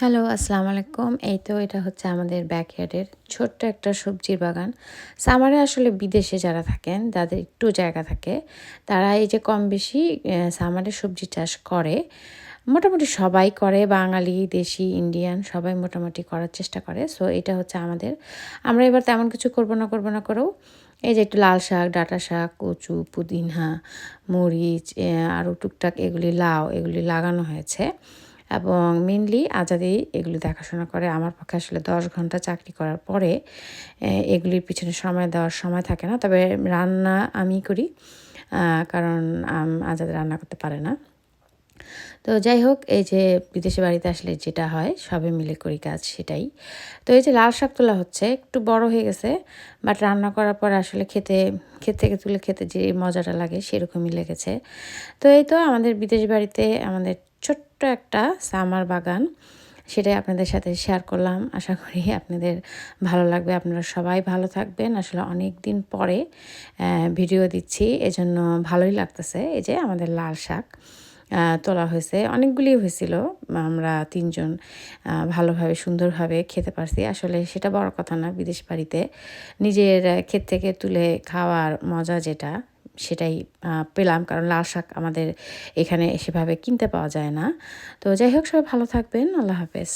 Hello, আসসালামু আলাইকুম। এই তো এটা হচ্ছে আমাদের ব্যাকইয়ার্ডের ছোট্ট একটা সবজির বাগান। সামারে আসলে বিদেশে যারা থাকেন, যাদের একটু জায়গা থাকে, তারা এই যে কম বেশি সামারে সবজি চাষ করে। মোটামুটি সবাই করে, বাঙালি, দেশি, ইন্ডিয়ান সবাই মোটামুটি করার চেষ্টা করে। সো এটা হচ্ছে আমাদের। আমরা এবার তেমন কিছু করব না করেও এই যে একটু লাল শাক, ডাঁটা শাক, কচু, পুদিনা, মরিচ, আরও টুকটাক এগুলি লাউ, এগুলি লাগানো হয়েছে। এবং মেনলি আজাদি এগুলি দেখাশোনা করে। আমার পক্ষে আসলে ১০ ঘন্টা চাকরি করার পরে এগুলির পিছনে সময় দেওয়ার সময় থাকে না। তবে রান্না আমিই করি। কারণ আজাদ রান্না করতে পারে না। তো যাই হোক, এই যে বিদেশি বাড়িতে আসলে যেটা হয় সবাই মিলে করি কাজ সেটাই। তো এই যে লাল শাক তোলা হচ্ছে, একটু বড় হয়ে গেছে, বাট রান্না করার পর আসলে ক্ষেত থেকে তুলে খেতে যে মজাটা লাগে সেরকমই লেগেছে। তো এই তো আমাদের বিদেশ বাড়িতে আমাদের ছোট্ট একটা সামার বাগান, সেটাই আপনাদের সাথে শেয়ার করলাম। আশা করি আপনাদের ভালো লাগবে। আপনারা সবাই ভালো থাকবেন। আসলে অনেক দিন পরে ভিডিও দিচ্ছি, এজন্য ভালোই লাগতেছে। এই যে আমাদের লাল শাক তোলা হয়েছে, অনেকগুলি হয়েছিল। আমরা ৩ জন ভালোভাবে সুন্দরভাবে খেতে পারছি। আসলে সেটা বড় কথা না, বিদেশ বাড়িতে নিজের ক্ষেত থেকে তুলে খাওয়ার মজা যেটা, সেটাই পেলাম। কারণ লাল শাক আমাদের এখানে সেভাবে কিনতে পাওয়া যায় না। তো যাই হোক, সবাই ভালো থাকবেন। আল্লাহ হাফেজ।